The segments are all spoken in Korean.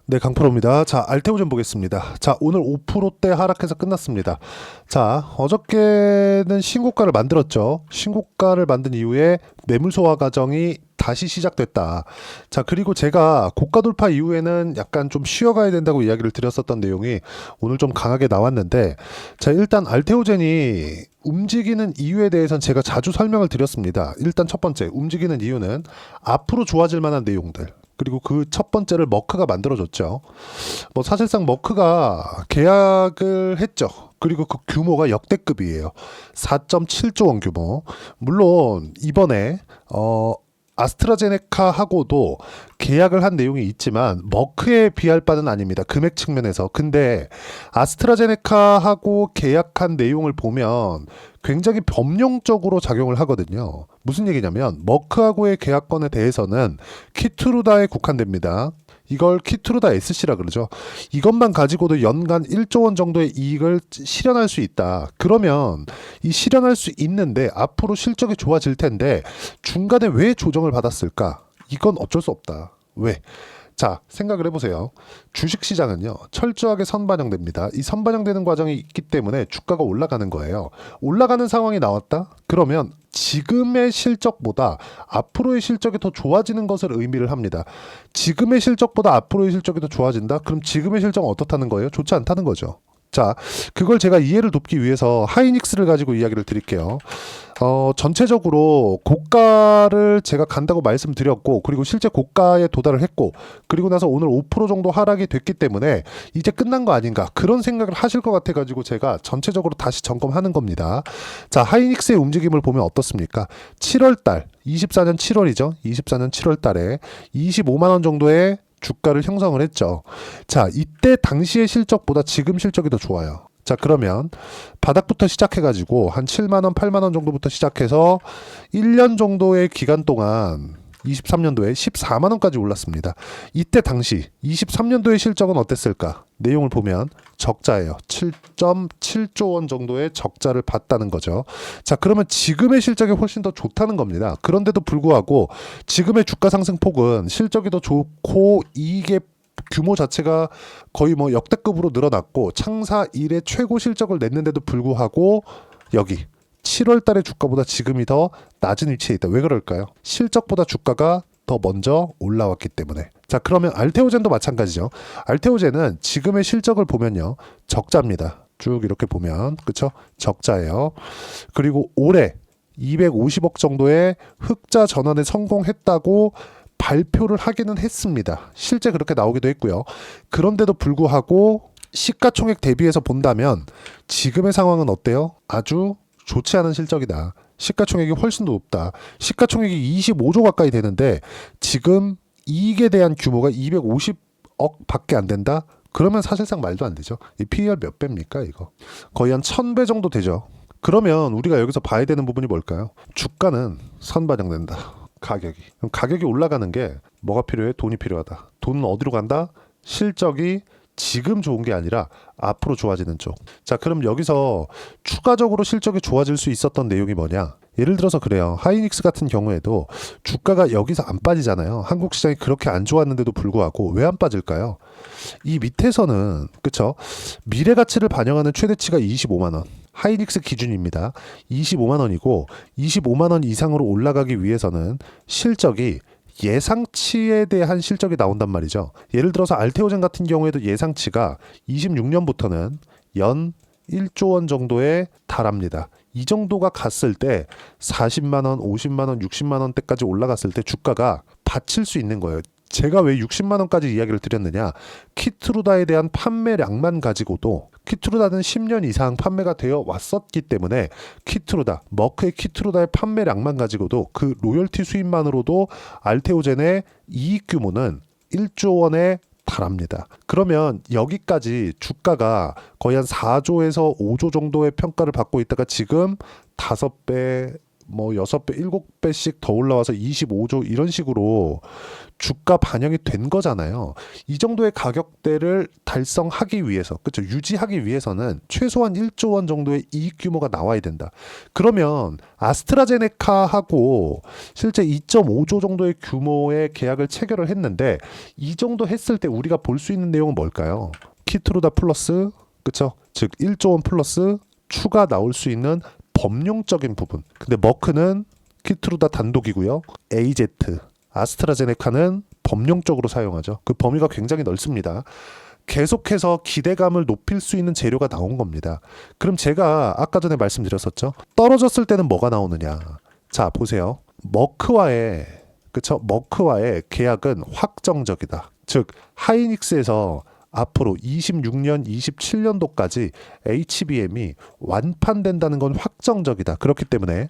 네, 강프로입니다. 자, 알테오젠 보겠습니다. 자, 오늘 5%대 하락해서 끝났습니다. 자, 어저께는 신고가를 만들었죠. 신고가를 만든 이후에 매물 소화 과정이 다시 시작됐다. 자, 그리고 제가 고가 돌파 이후에는 약간 좀 쉬어가야 된다고 이야기를 드렸었던 내용이 오늘 좀 강하게 나왔는데, 자, 일단 알테오젠이 움직이는 이유에 대해서는 제가 자주 설명을 드렸습니다. 일단 첫 번째, 움직이는 이유는 앞으로 좋아질 만한 내용들. 그리고 그 첫 번째를 머크가 만들어줬죠. 뭐 사실상 머크가 계약을 했죠. 그리고 그 규모가 역대급이에요. 4.7조 원 규모. 물론 이번에 아스트라제네카하고도 계약을 한 내용이 있지만 머크에 비할 바는 아닙니다. 금액 측면에서. 근데 아스트라제네카하고 계약한 내용을 보면 굉장히 범용적으로 작용을 하거든요. 무슨 얘기냐면 머크하고의 계약권에 대해서는 키투루다에 국한됩니다. 이걸 키투루다 SC라 그러죠. 이것만 가지고도 연간 1조 원 정도의 이익을 실현할 수 있다. 그러면 이 실현할 수 있는데 앞으로 실적이 좋아질 텐데 중간에 왜 조정을 받았을까? 이건 어쩔 수 없다. 왜? 자, 생각을 해보세요. 주식시장은요, 철저하게 선반영됩니다. 이 선반영되는 과정이 있기 때문에 주가가 올라가는 거예요. 올라가는 상황이 나왔다? 그러면 지금의 실적보다 앞으로의 실적이 더 좋아지는 것을 의미를 합니다. 지금의 실적보다 앞으로의 실적이 더 좋아진다? 그럼 지금의 실적은 어떻다는 거예요? 좋지 않다는 거죠. 자, 그걸 제가 이해를 돕기 위해서 하이닉스를 가지고 이야기를 드릴게요. 전체적으로 고가를 제가 간다고 말씀드렸고, 그리고 실제 고가에 도달을 했고, 그리고 나서 오늘 5% 정도 하락이 됐기 때문에 이제 끝난 거 아닌가, 그런 생각을 하실 것 같아가지고 제가 전체적으로 다시 점검하는 겁니다. 자, 하이닉스의 움직임을 보면 어떻습니까? 7월달, 24년 7월이죠. 24년 7월 달에 25만 원 정도의 주가를 형성을 했죠. 자, 이때 당시의 실적보다 지금 실적이 더 좋아요. 자, 그러면 바닥부터 시작해가지고 한 7만원, 8만원 정도부터 시작해서 1년 정도의 기간 동안 23년도에 14만원까지 올랐습니다. 이때 당시 23년도의 실적은 어땠을까? 내용을 보면 적자예요. 7.7조 원 정도의 적자를 봤다는 거죠. 자, 그러면 지금의 실적이 훨씬 더 좋다는 겁니다. 그런데도 불구하고 지금의 주가 상승폭은 실적이 더 좋고 이익의 규모 자체가 거의 뭐 역대급으로 늘어났고 창사 이래 최고 실적을 냈는데도 불구하고 여기 7월 달의 주가보다 지금이 더 낮은 위치에 있다. 왜 그럴까요? 실적보다 주가가 더 먼저 올라왔기 때문에. 자, 그러면 알테오젠도 마찬가지죠. 알테오젠은 지금의 실적을 보면요, 적자입니다. 쭉 이렇게 보면, 그쵸? 적자예요. 그리고 올해 250억 정도의 흑자 전환에 성공했다고 발표를 하기는 했습니다. 실제 그렇게 나오기도 했고요. 그런데도 불구하고 시가총액 대비해서 본다면 지금의 상황은 어때요? 아주 좋지 않은 실적이다. 시가총액이 훨씬 더 높다. 시가총액이 25조 가까이 되는데 지금 이익에 대한 규모가 250억 밖에 안 된다? 그러면 사실상 말도 안 되죠. 이 PER 몇 배입니까 이거? 거의 한 1000배 정도 되죠. 그러면 우리가 여기서 봐야 되는 부분이 뭘까요? 주가는 선반영된다. 가격이. 그럼 가격이 올라가는 게 뭐가 필요해? 돈이 필요하다. 돈은 어디로 간다? 실적이 지금 좋은 게 아니라 앞으로 좋아지는 쪽. 자, 그럼 여기서 추가적으로 실적이 좋아질 수 있었던 내용이 뭐냐? 예를 들어서 그래요. 하이닉스 같은 경우에도 주가가 여기서 안 빠지잖아요. 한국 시장이 그렇게 안 좋았는데도 불구하고 왜 안 빠질까요? 이 밑에서는 그쵸? 미래 가치를 반영하는 최대치가 25만 원. 하이닉스 기준입니다. 25만 원이고 25만 원 이상으로 올라가기 위해서는 실적이 예상치에 대한 실적이 나온단 말이죠. 예를 들어서 알테오젠 같은 경우에도 예상치가 26년부터는 연 1조 원 정도에 달합니다. 이 정도가 갔을 때 40만 원, 50만 원, 60만 원대까지 올라갔을 때 주가가 받칠 수 있는 거예요. 제가 왜 60만 원까지 이야기를 드렸느냐? 키트루다에 대한 판매량만 가지고도 키트루다는 10년 이상 판매가 되어 왔었기 때문에 키트루다, 머크의 키트루다의 판매량만 가지고도 그 로열티 수입만으로도 알테오젠의 이익 규모는 1조 원에 달합니다. 그러면 여기까지 주가가 거의 한 4조에서 5조 정도의 평가를 받고 있다가 지금 5배 뭐 6배, 7배씩 더 올라와서 25조 이런 식으로 주가 반영이 된 거잖아요. 이 정도의 가격대를 달성하기 위해서, 그렇죠? 유지하기 위해서는 최소한 1조 원 정도의 이익 규모가 나와야 된다. 그러면 아스트라제네카하고 실제 2.5조 정도의 규모의 계약을 체결을 했는데 이 정도 했을 때 우리가 볼 수 있는 내용은 뭘까요? 키트루다 플러스, 그렇죠? 즉 1조 원 플러스 추가 나올 수 있는 법령적인 부분. 근데 머크는 키트루다 단독이고요. AZ, 아스트라제네카는 법령적으로 사용하죠. 그 범위가 굉장히 넓습니다. 계속해서 기대감을 높일 수 있는 재료가 나온 겁니다. 그럼 제가 아까 전에 말씀드렸었죠. 떨어졌을 때는 뭐가 나오느냐. 자, 보세요. 머크와의, 그쵸? 머크와의 계약은 확정적이다. 즉, 하이닉스에서 앞으로 26년, 27년도까지 HBM이 완판된다는 건 확정적이다. 그렇기 때문에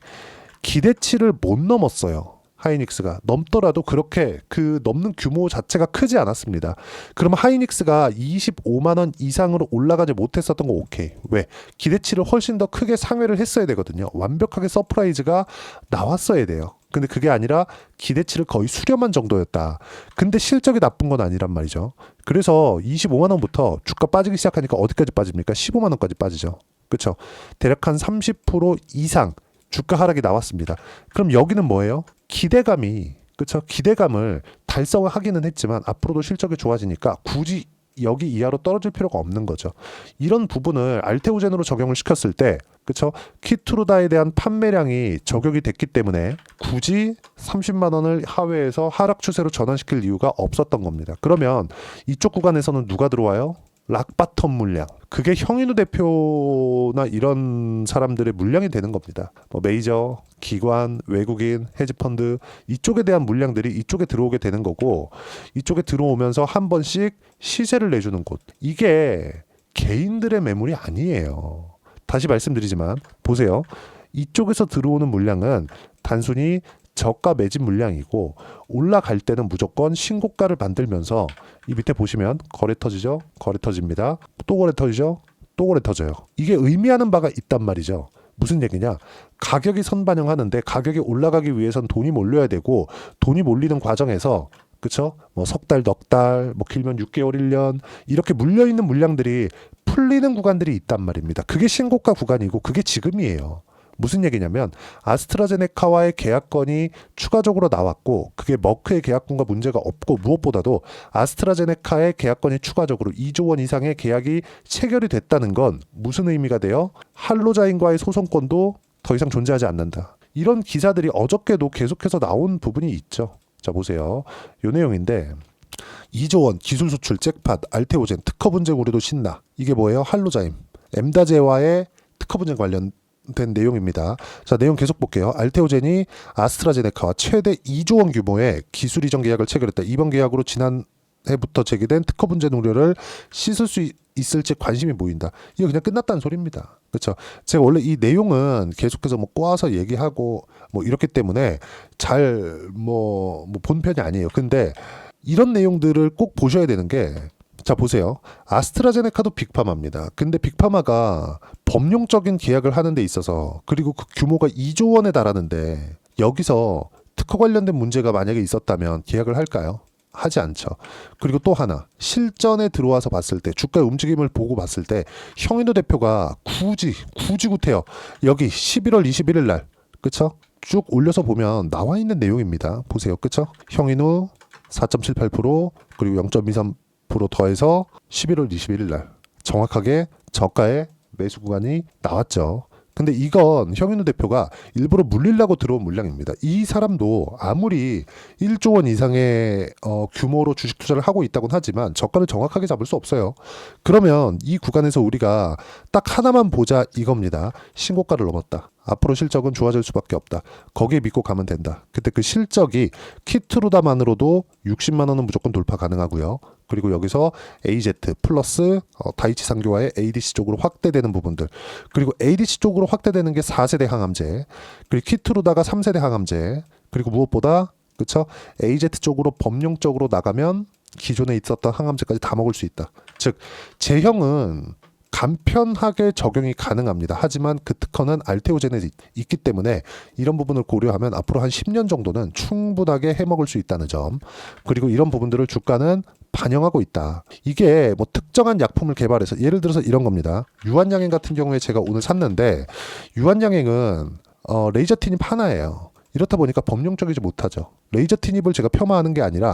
기대치를 못 넘었어요. 하이닉스가 넘더라도 그렇게 그 넘는 규모 자체가 크지 않았습니다. 그러면 하이닉스가 25만 원 이상으로 올라가지 못했었던 거 오케이. 왜? 기대치를 훨씬 더 크게 상회를 했어야 되거든요. 완벽하게 서프라이즈가 나왔어야 돼요. 근데 그게 아니라 기대치를 거의 수렴한 정도였다. 근데 실적이 나쁜 건 아니란 말이죠. 그래서 25만 원부터 주가 빠지기 시작하니까 어디까지 빠집니까? 15만 원까지 빠지죠. 그렇죠? 대략 한 30% 이상 주가 하락이 나왔습니다. 그럼 여기는 뭐예요? 기대감이, 그렇죠? 기대감을 달성을 하기는 했지만 앞으로도 실적이 좋아지니까 굳이 여기 이하로 떨어질 필요가 없는 거죠. 이런 부분을 알테오젠으로 적용을 시켰을 때, 그렇죠? 키트루다에 대한 판매량이 저격이 됐기 때문에 굳이 30만 원을 하회해서 하락 추세로 전환시킬 이유가 없었던 겁니다. 그러면 이쪽 구간에서는 누가 들어와요? 락바텀 물량. 그게 형인우 대표나 이런 사람들의 물량이 되는 겁니다. 뭐 메이저, 기관, 외국인, 헤지펀드 이쪽에 대한 물량들이 이쪽에 들어오게 되는 거고 이쪽에 들어오면서 한 번씩 시세를 내주는 곳. 이게 개인들의 매물이 아니에요. 다시 말씀드리지만 보세요. 이쪽에서 들어오는 물량은 단순히 저가 매집 물량이고 올라갈 때는 무조건 신고가를 만들면서 이 밑에 보시면 거래 터지죠? 거래 터집니다. 또 거래 터지죠? 또 거래 터져요. 이게 의미하는 바가 있단 말이죠. 무슨 얘기냐? 가격이 선반영하는데 가격이 올라가기 위해선 돈이 몰려야 되고 돈이 몰리는 과정에서 그쵸? 뭐 석 달, 넉 달, 뭐 길면 6개월, 1년 이렇게 물려있는 물량들이 풀리는 구간들이 있단 말입니다. 그게 신고가 구간이고 그게 지금이에요. 무슨 얘기냐면 아스트라제네카와의 계약건이 추가적으로 나왔고 그게 머크의 계약건과 문제가 없고 무엇보다도 아스트라제네카의 계약건이 추가적으로 2조 원 이상의 계약이 체결이 됐다는 건 무슨 의미가 돼요? 할로자인과의 소송권도 더 이상 존재하지 않는다. 이런 기사들이 어저께도 계속해서 나온 부분이 있죠. 자 보세요. 요 내용인데 2조 원 기술 수출 잭팟 알테오젠 특허 분쟁 우려도 신나. 이게 뭐예요? 할로자임 엠다제와의 특허 분쟁 관련 된 내용입니다. 자, 내용 계속 볼게요. 알테오젠이 아스트라제네카와 최대 2조 원 규모의 기술 이전 계약을 체결했다. 이번 계약으로 지난해부터 제기된 특허 분쟁 우려를 씻을 수 있을지 관심이 보인다. 이거 그냥 끝났다는 소리입니다. 그렇죠? 제가 원래 이 내용은 계속해서 뭐 꼬아서 얘기하고 뭐 이렇기 때문에 잘 뭐 본 편이 아니에요. 근데 이런 내용들을 꼭 보셔야 되는 게 자 보세요. 아스트라제네카도 빅파마입니다. 근데 빅파마가 법령적인 계약을 하는 데 있어서 그리고 그 규모가 2조 원에 달하는데 여기서 특허 관련된 문제가 만약에 있었다면 계약을 할까요? 하지 않죠. 그리고 또 하나 실전에 들어와서 봤을 때 주가의 움직임을 보고 봤을 때 형인우 대표가 굳이 구태여 여기 11월 21일 날 그쵸? 쭉 올려서 보면 나와 있는 내용입니다. 보세요. 그쵸? 형인우 4.78% 그리고 0.23% 더해서 11월 21일 날 정확하게 저가의 매수 구간이 나왔죠. 근데 이건 형인우 대표가 일부러 물리려고 들어온 물량입니다. 이 사람도 아무리 1조 원 이상의 규모로 주식 투자를 하고 있다곤 하지만 저가를 정확하게 잡을 수 없어요. 그러면 이 구간에서 우리가 딱 하나만 보자 이겁니다. 신고가를 넘었다. 앞으로 실적은 좋아질 수밖에 없다. 거기에 믿고 가면 된다. 그때 그 실적이 키트루다만으로도 60만 원은 무조건 돌파 가능하고요. 그리고 여기서 AZ 플러스 다이치 상교와의 ADC 쪽으로 확대되는 부분들 그리고 ADC 쪽으로 확대되는 게 4세대 항암제 그리고 키트루다가 3세대 항암제 그리고 무엇보다 그쵸? AZ 쪽으로 법령적으로 나가면 기존에 있었던 항암제까지 다 먹을 수 있다. 즉 제형은 간편하게 적용이 가능합니다. 하지만 그 특허는 알테오젠에 있기 때문에 이런 부분을 고려하면 앞으로 한 10년 정도는 충분하게 해먹을 수 있다는 점, 그리고 이런 부분들을 주가는 반영하고 있다. 이게 뭐 특정한 약품을 개발해서, 예를 들어서 이런 겁니다. 유한양행 같은 경우에 제가 오늘 샀는데, 유한양행은 레이저 티닙 하나예요. 이렇다 보니까 법령적이지 못하죠. 레이저 티닙을 제가 폄하하는 게 아니라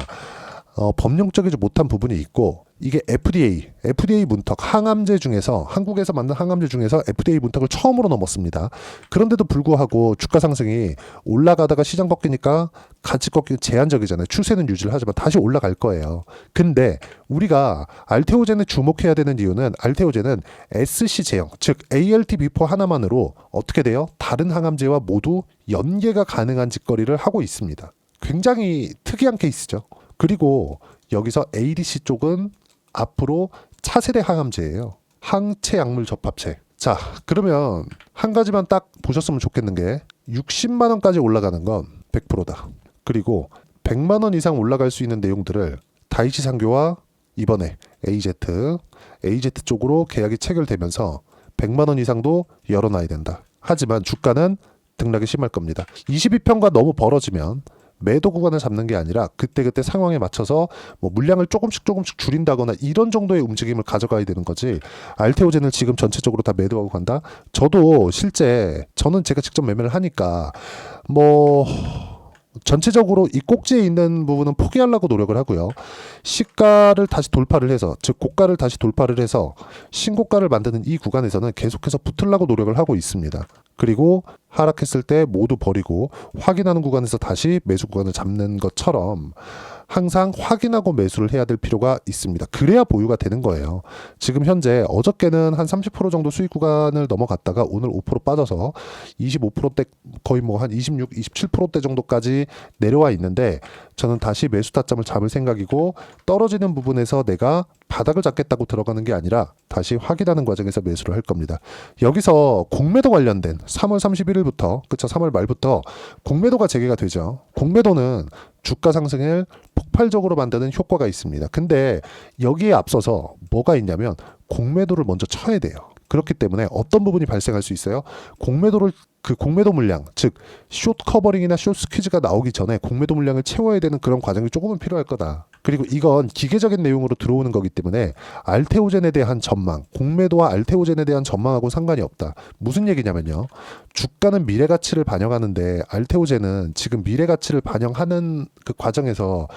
법령적이지 못한 부분이 있고, 이게 FDA 문턱, 항암제 중에서, 한국에서 만든 항암제 중에서 FDA 문턱을 처음으로 넘었습니다. 그런데도 불구하고 주가 상승이 올라가다가 시장 꺾이니까 같이 꺾이는, 제한적이잖아요. 추세는 유지를 하지만 다시 올라갈 거예요. 근데 우리가 알테오젠에 주목해야 되는 이유는, 알테오젠은 SC 제형, 즉 ALT 비포 하나만으로 어떻게 돼요? 다른 항암제와 모두 연계가 가능한 짓거리를 하고 있습니다. 굉장히 특이한 케이스죠. 그리고 여기서 ADC 쪽은 앞으로 차세대 항암제예요. 항체 약물 접합체. 자, 그러면 한 가지만 딱 보셨으면 좋겠는 게, 60만 원까지 올라가는 건 100%다. 그리고 100만 원 이상 올라갈 수 있는 내용들을 다이치 상교와 이번에 AZ 쪽으로 계약이 체결되면서 100만 원 이상도 열어놔야 된다. 하지만 주가는 등락이 심할 겁니다. 22평가 너무 벌어지면 매도 구간을 잡는 게 아니라 그때그때 상황에 맞춰서 뭐 물량을 조금씩 줄인다거나 이런 정도의 움직임을 가져가야 되는 거지, 알테오젠을 지금 전체적으로 다 매도하고 간다? 저도 실제, 저는 제가 직접 매매를 하니까 뭐 전체적으로 이 꼭지에 있는 부분은 포기하려고 노력을 하고요. 시가를 다시 돌파를 해서, 즉 고가를 다시 돌파를 해서 신고가를 만드는 이 구간에서는 계속해서 붙으려고 노력을 하고 있습니다. 그리고 하락했을 때 모두 버리고 확인하는 구간에서 다시 매수 구간을 잡는 것처럼 항상 확인하고 매수를 해야 될 필요가 있습니다. 그래야 보유가 되는 거예요. 지금 현재 어저께는 한 30% 정도 수익 구간을 넘어갔다가 오늘 5% 빠져서 25%대, 거의 뭐 한 26, 27%대 정도까지 내려와 있는데, 저는 다시 매수 타점을 잡을 생각이고, 떨어지는 부분에서 내가 바닥을 잡겠다고 들어가는 게 아니라 다시 확인하는 과정에서 매수를 할 겁니다. 여기서 공매도 관련된 3월 31일부터, 그쵸, 3월 말부터 공매도가 재개가 되죠. 공매도는 주가 상승을 폭발적으로 만드는 효과가 있습니다. 근데 여기에 앞서서 뭐가 있냐면, 공매도를 먼저 쳐야 돼요. 그렇기 때문에 어떤 부분이 발생할 수 있어요? 그 공매도 물량, 즉 숏 커버링이나 숏 스퀴즈가 나오기 전에 공매도 물량을 채워야 되는 그런 과정이 조금은 필요할 거다. 그리고 이건 기계적인 내용으로 들어오는 거기 때문에 알테오젠에 대한 전망, 공매도와 알테오젠에 대한 전망하고 상관이 없다. 무슨 얘기냐면요, 주가는 미래 가치를 반영하는데 알테오젠은 지금 미래 가치를 반영하는 그 과정에서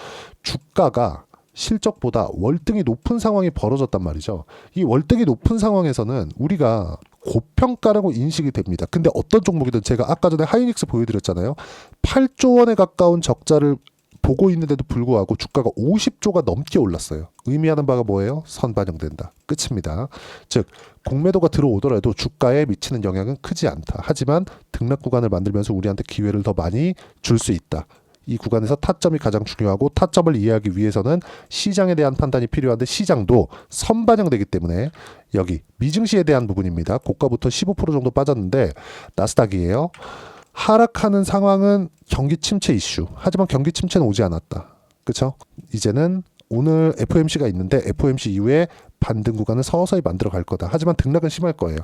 주가가 실적보다 월등히 높은 상황이 벌어졌단 말이죠. 이 월등히 높은 상황에서는 우리가 고평가라고 인식이 됩니다. 근데 어떤 종목이든, 제가 아까 전에 하이닉스 보여드렸잖아요. 8조 원에 가까운 적자를 보고 있는데도 불구하고 주가가 50조가 넘게 올랐어요. 의미하는 바가 뭐예요? 선반영된다. 끝입니다. 즉 공매도가 들어오더라도 주가에 미치는 영향은 크지 않다. 하지만 등락 구간을 만들면서 우리한테 기회를 더 많이 줄 수 있다. 이 구간에서 타점이 가장 중요하고, 타점을 이해하기 위해서는 시장에 대한 판단이 필요한데, 시장도 선반영되기 때문에 여기 미증시에 대한 부분입니다. 고가부터 15% 정도 빠졌는데 나스닥이에요. 하락하는 상황은 경기 침체 이슈. 하지만 경기 침체는 오지 않았다. 그렇죠? 이제는 오늘 FOMC가 있는데 FOMC 이후에 반등 구간을 서서히 만들어 갈 거다. 하지만 등락은 심할 거예요.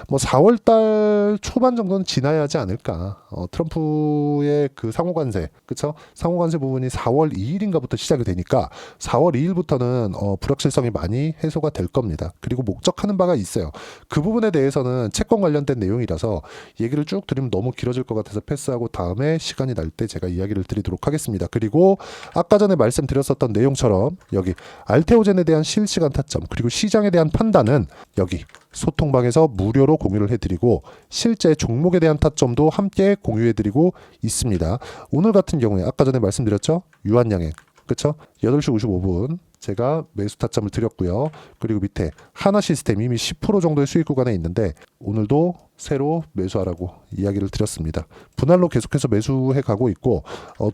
뭐 4월달 초반 정도는 지나야 하지 않을까. 트럼프의 그 상호관세, 그쵸? 상호관세 부분이 4월 2일인가부터 시작이 되니까 4월 2일부터는 불확실성이 많이 해소가 될 겁니다. 그리고 목적하는 바가 있어요. 그 부분에 대해서는 채권 관련된 내용이라서 얘기를 쭉 드리면 너무 길어질 것 같아서 패스하고 다음에 시간이 날 때 제가 이야기를 드리도록 하겠습니다. 그리고 아까 전에 말씀드렸었던 내용처럼 여기 알테오젠에 대한 실시간 타점, 그리고 시장에 대한 판단은 여기 소통방에서 무료로 공유를 해드리고, 실제 종목에 대한 타점도 함께 공유해드리고 있습니다. 오늘 같은 경우에 아까 전에 말씀드렸죠? 유한양행, 그쵸? 8시 55분 제가 매수 타점을 드렸고요. 그리고 밑에 하나시스템 이미 10% 정도의 수익 구간에 있는데 오늘도 새로 매수하라고 이야기를 드렸습니다. 분할로 계속해서 매수해 가고 있고,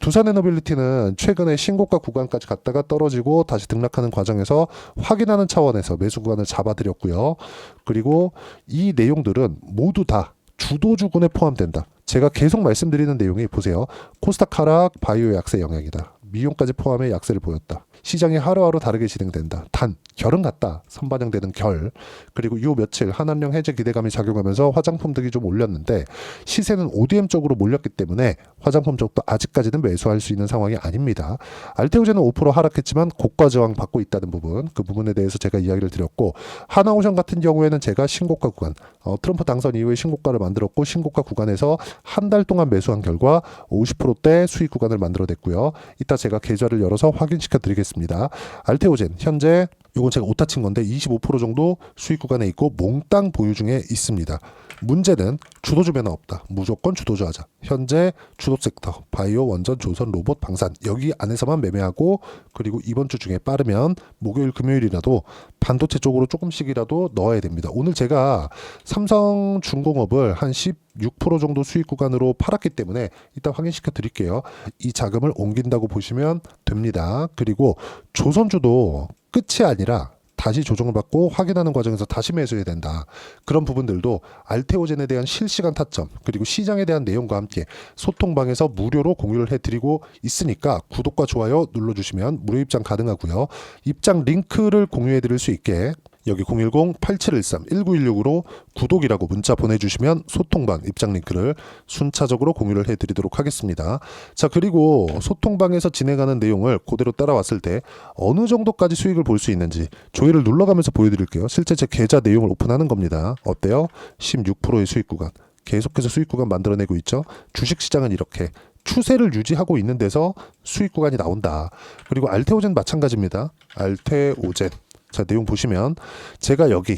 두산에너빌리티는 최근에 신고가 구간까지 갔다가 떨어지고 다시 등락하는 과정에서 확인하는 차원에서 매수 구간을 잡아드렸고요. 그리고 이 내용들은 모두 다 주도주군에 포함된다. 제가 계속 말씀드리는 내용이, 보세요. 코스닥 하락, 바이오 약세 영향이다. 미용까지 포함해 약세를 보였다. 시장이 하루하루 다르게 진행된다. 단 결은 같다. 선반영되는 결. 그리고 요 며칠 한한령 해제 기대감이 작용하면서 화장품 등이 좀 올렸는데 시세는 ODM 쪽으로 몰렸기 때문에 화장품 쪽도 아직까지는 매수할 수 있는 상황이 아닙니다. 알테오젠은 5% 하락했지만 고가 저항 받고 있다는 부분, 그 부분에 대해서 제가 이야기를 드렸고, 하나오션 같은 경우에는 제가 신고가 구간, 트럼프 당선 이후에 신고가를 만들었고 신고가 구간에서 한 달 동안 매수한 결과 50%대 수익 구간을 만들어냈고요. 이따 제가 계좌를 열어서 확인시켜 드리겠습니다. 알테오젠 현재 이건 제가 오타 친 건데 25% 정도 수익 구간에 있고 몽땅 보유 중에 있습니다. 문제는 주도주 변화 없다. 무조건 주도주 하자. 현재 주도 섹터 바이오, 원전, 조선, 로봇, 방산 여기 안에서만 매매하고, 그리고 이번 주 중에 빠르면 목요일, 금요일이라도 반도체 쪽으로 조금씩이라도 넣어야 됩니다. 오늘 제가 삼성중공업을 한 16% 정도 수익 구간으로 팔았기 때문에 이따 확인시켜 드릴게요. 이 자금을 옮긴다고 보시면 됩니다. 그리고 조선주도 끝이 아니라 다시 조정을 받고 확인하는 과정에서 다시 매수해야 된다. 그런 부분들도 알테오젠에 대한 실시간 타점, 그리고 시장에 대한 내용과 함께 소통방에서 무료로 공유를 해드리고 있으니까 구독과 좋아요 눌러주시면 무료 입장 가능하고요. 입장 링크를 공유해드릴 수 있게 여기 010-8713-1916으로 구독이라고 문자 보내주시면 소통방 입장 링크를 순차적으로 공유를 해드리도록 하겠습니다. 자, 그리고 소통방에서 진행하는 내용을 그대로 따라왔을 때 어느 정도까지 수익을 볼 수 있는지 조회를 눌러가면서 보여드릴게요. 실제 제 계좌 내용을 오픈하는 겁니다. 어때요? 16%의 수익 구간. 계속해서 수익 구간 만들어내고 있죠. 주식시장은 이렇게 추세를 유지하고 있는 데서 수익 구간이 나온다. 그리고 알테오젠 마찬가지입니다. 알테오젠. 자, 내용 보시면 제가 여기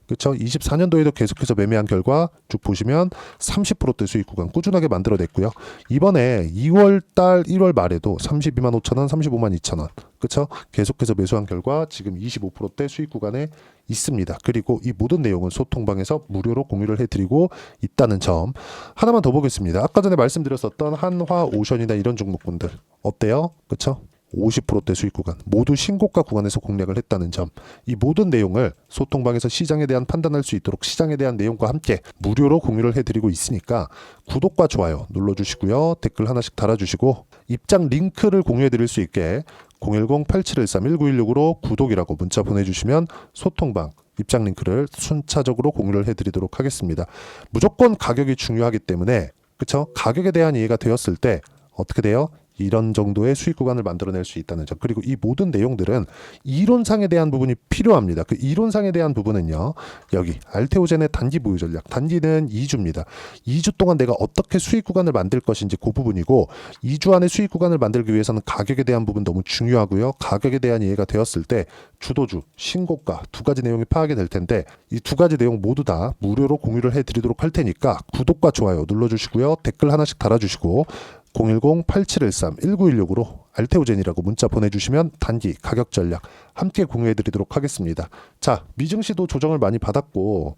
그렇죠? 24년도에도 계속해서 매매한 결과 쭉 보시면 30%대 수익 구간 꾸준하게 만들어냈고요. 이번에 2월달 1월 말에도 32만 5천원, 35만 2천원 그렇죠? 계속해서 매수한 결과 지금 25%대 수익 구간에 있습니다. 그리고 이 모든 내용은 소통방에서 무료로 공유를 해드리고 있다는 점 하나만 더 보겠습니다. 아까 전에 말씀드렸었던 한화오션이나 이런 종목군들 어때요? 그렇죠? 50%대 수익 구간 모두 신고가 구간에서 공략을 했다는 점, 이 모든 내용을 소통방에서 시장에 대한 판단할 수 있도록 시장에 대한 내용과 함께 무료로 공유를 해드리고 있으니까 구독과 좋아요 눌러주시고요. 댓글 하나씩 달아주시고 입장 링크를 공유해드릴 수 있게 010-8713-1916으로 구독이라고 문자 보내주시면 소통방 입장 링크를 순차적으로 공유를 해드리도록 하겠습니다. 무조건 가격이 중요하기 때문에 그쵸? 가격에 대한 이해가 되었을 때 어떻게 돼요? 이런 정도의 수익 구간을 만들어낼 수 있다는 점. 그리고 이 모든 내용들은 이론상에 대한 부분이 필요합니다. 그 이론상에 대한 부분은요. 여기 알테오젠의 단기 보유 전략. 단기는 2주입니다. 2주 동안 내가 어떻게 수익 구간을 만들 것인지 그 부분이고 2주 안에 수익 구간을 만들기 위해서는 가격에 대한 부분 너무 중요하고요. 가격에 대한 이해가 되었을 때 주도주, 신고가 두 가지 내용이 파악이 될 텐데 이 두 가지 내용 모두 다 무료로 공유를 해드리도록 할 테니까 구독과 좋아요 눌러주시고요. 댓글 하나씩 달아주시고 010-8713-1916으로 알테오젠이라고 문자 보내주시면 단기 가격 전략 함께 공유해드리도록 하겠습니다. 자, 미증시도 조정을 많이 받았고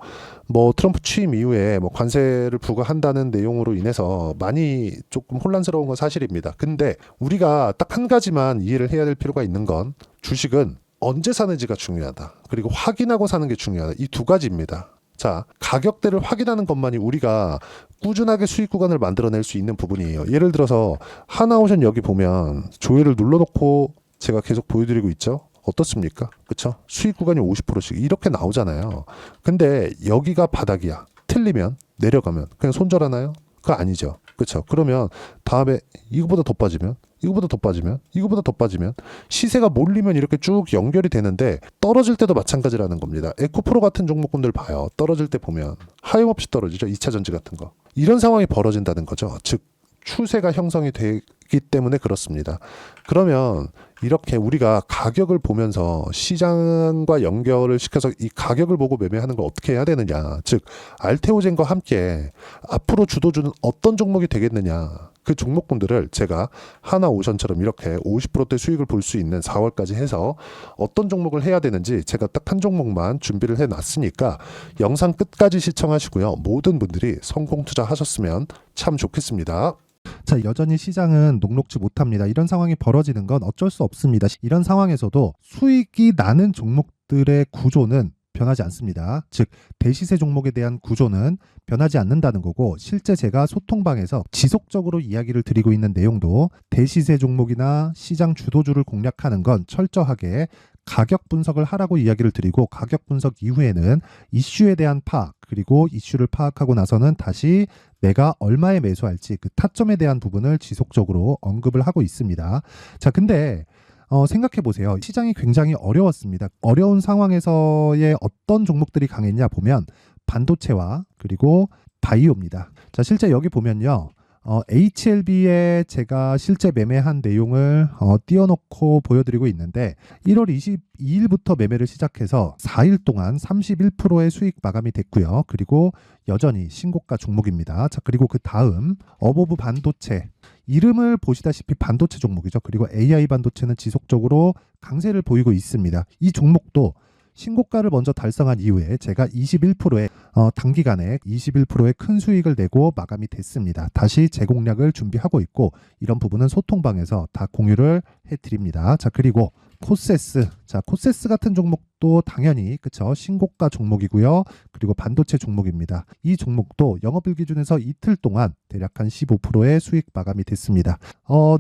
트럼프 취임 이후에 관세를 부과한다는 내용으로 인해서 많이 조금 혼란스러운 건 사실입니다. 근데 우리가 딱 한 가지만 이해를 해야 될 필요가 있는 건 주식은 언제 사는지가 중요하다. 그리고 확인하고 사는 게 중요하다. 이 두 가지입니다. 자, 가격대를 확인하는 것만이 우리가 꾸준하게 수익 구간을 만들어낼 수 있는 부분이에요. 예를 들어서 하나오션 여기 보면 조회를 눌러놓고 제가 계속 보여드리고 있죠. 어떻습니까? 그쵸? 수익 구간이 50%씩 이렇게 나오잖아요. 근데 여기가 바닥이야. 틀리면 내려가면 그냥 손절하나요? 그거 아니죠. 그쵸? 그러면 다음에 이거보다 더 빠지면 이거보다 더 빠지면 이거보다 더 빠지면 시세가 몰리면 이렇게 쭉 연결이 되는데 떨어질 때도 마찬가지라는 겁니다. 에코프로 같은 종목군들 봐요. 떨어질 때 보면 하염없이 떨어지죠. 2차전지 같은 거. 이런 상황이 벌어진다는 거죠. 즉 추세가 형성이 되기 때문에 그렇습니다. 그러면 이렇게 우리가 가격을 보면서 시장과 연결을 시켜서 이 가격을 보고 매매하는 걸 어떻게 해야 되느냐. 즉 알테오젠과 함께 앞으로 주도주는 어떤 종목이 되겠느냐. 그 종목군들을 제가 하나오션처럼 이렇게 50%대 수익을 볼 수 있는 4월까지 해서 어떤 종목을 해야 되는지 제가 딱 한 종목만 준비를 해놨으니까 영상 끝까지 시청하시고요. 모든 분들이 성공 투자하셨으면 참 좋겠습니다. 자, 여전히 시장은 녹록지 못합니다. 이런 상황이 벌어지는 건 어쩔 수 없습니다. 이런 상황에서도 수익이 나는 종목들의 구조는 변하지 않습니다. 즉 대시세 종목에 대한 구조는 변하지 않는다는 거고, 실제 제가 소통방에서 지속적으로 이야기를 드리고 있는 내용도 대시세 종목이나 시장 주도주를 공략하는 건 철저하게 가격 분석을 하라고 이야기를 드리고, 가격 분석 이후에는 이슈에 대한 파악, 그리고 이슈를 파악하고 나서는 다시 내가 얼마에 매수할지 그 타점에 대한 부분을 지속적으로 언급을 하고 있습니다. 자, 근데 생각해 보세요. 시장이 굉장히 어려웠습니다. 어려운 상황에서의 어떤 종목들이 강했냐 보면 반도체와 그리고 바이오입니다. 자, 실제 여기 보면요. HLB에 제가 실제 매매한 내용을 띄워놓고 보여드리고 있는데, 1월 22일부터 매매를 시작해서 4일 동안 31%의 수익 마감이 됐고요. 그리고 여전히 신고가 종목입니다. 자, 그리고 그 다음 어보브 반도체, 이름을 보시다시피 반도체 종목이죠. 그리고 AI 반도체는 지속적으로 강세를 보이고 있습니다. 이 종목도 신고가를 먼저 달성한 이후에 제가 21%의 단기간에 21%의 큰 수익을 내고 마감이 됐습니다. 다시 재공략을 준비하고 있고, 이런 부분은 소통방에서 다 공유를 해드립니다. 자, 그리고 코세스. 자, 코세스 같은 종목도 당연히 그쵸, 신고가 종목이고요. 그리고 반도체 종목입니다. 이 종목도 영업일 기준에서 이틀 동안 대략 한 15%의 수익 마감이 됐습니다.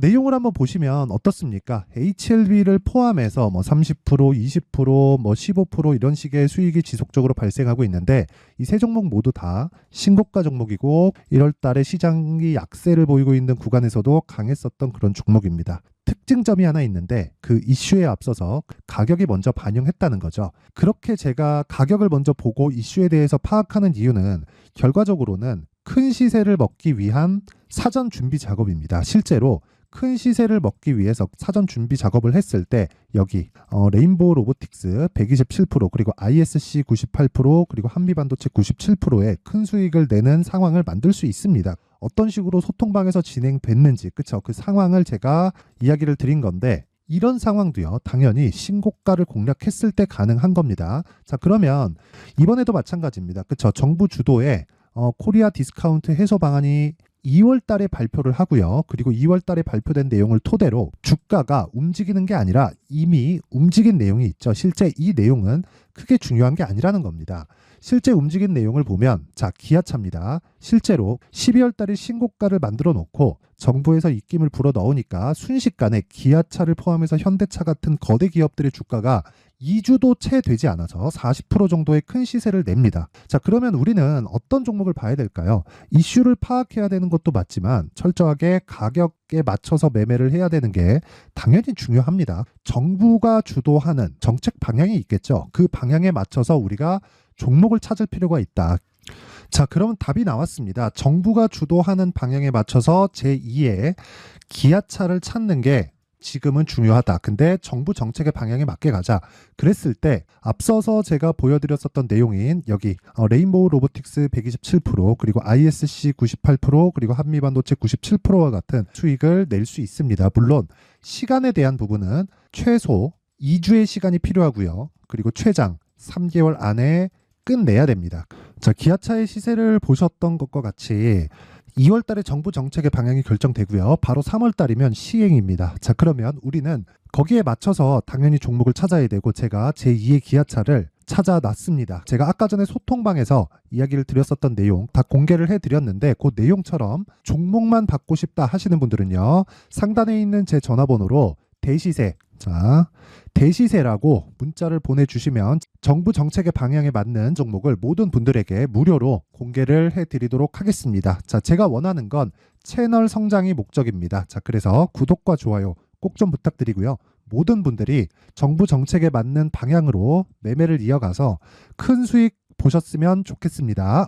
내용을 한번 보시면 어떻습니까? HLB를 포함해서 뭐 30%, 20%, 뭐 15% 이런 식의 수익이 지속적으로 발생하고 있는데, 이 세 종목 모두 다 신고가 종목이고 1월 달에 시장이 약세를 보이고 있는 구간에서도 강했었던 그런 종목입니다. 특징점이 하나 있는데, 그 이슈에 앞서서 가격이 먼저 반영했다는 거죠. 그렇게 제가 가격을 먼저 보고 이슈에 대해서 파악하는 이유는 결과적으로는 큰 시세를 먹기 위한 사전 준비 작업입니다. 실제로 큰 시세를 먹기 위해서 사전 준비 작업을 했을 때 여기 레인보우 로보틱스 127%, 그리고 ISC 98%, 그리고 한미반도체 97%의 큰 수익을 내는 상황을 만들 수 있습니다. 어떤 식으로 소통방에서 진행됐는지, 그쵸? 그 상황을 제가 이야기를 드린 건데, 이런 상황도요, 당연히 신고가를 공략했을 때 가능한 겁니다. 자, 그러면 이번에도 마찬가지입니다. 그쵸? 정부 주도의 코리아 디스카운트 해소 방안이 2월 달에 발표를 하고요. 그리고 2월 달에 발표된 내용을 토대로 주가가 움직이는 게 아니라 이미 움직인 내용이 있죠. 실제 이 내용은 크게 중요한 게 아니라는 겁니다. 실제 움직인 내용을 보면, 자, 기아차입니다. 실제로 12월 달에 신고가를 만들어 놓고 정부에서 입김을 불어 넣으니까 순식간에 기아차를 포함해서 현대차 같은 거대 기업들의 주가가 2주도 채 되지 않아서 40% 정도의 큰 시세를 냅니다. 자, 그러면 우리는 어떤 종목을 봐야 될까요? 이슈를 파악해야 되는 것도 맞지만 철저하게 가격에 맞춰서 매매를 해야 되는 게 당연히 중요합니다. 정부가 주도하는 정책 방향이 있겠죠. 그 방향에 맞춰서 우리가 종목을 찾을 필요가 있다. 자, 그러면 답이 나왔습니다. 정부가 주도하는 방향에 맞춰서 제2의 기아차를 찾는 게 지금은 중요하다. 근데 정부 정책의 방향에 맞게 가자. 그랬을 때 앞서서 제가 보여드렸었던 내용인 여기 레인보우 로보틱스 127%, 그리고 ISC 98%, 그리고 한미반도체 97%와 같은 수익을 낼 수 있습니다. 물론 시간에 대한 부분은 최소 2주의 시간이 필요하고요. 그리고 최장 3개월 안에 끝내야 됩니다. 자, 기아차의 시세를 보셨던 것과 같이 2월 달에 정부 정책의 방향이 결정되고요. 바로 3월 달이면 시행입니다. 자, 그러면 우리는 거기에 맞춰서 당연히 종목을 찾아야 되고, 제가 제2의 기아차를 찾아놨습니다. 제가 아까 전에 소통방에서 이야기를 드렸었던 내용 다 공개를 해드렸는데, 그 내용처럼 종목만 받고 싶다 하시는 분들은요, 상단에 있는 제 전화번호로 대시세, 자, 대시세라고 문자를 보내주시면 정부 정책의 방향에 맞는 종목을 모든 분들에게 무료로 공개를 해드리도록 하겠습니다. 자, 제가 원하는 건 채널 성장이 목적입니다. 자, 그래서 구독과 좋아요 꼭 좀 부탁드리고요. 모든 분들이 정부 정책에 맞는 방향으로 매매를 이어가서 큰 수익 보셨으면 좋겠습니다.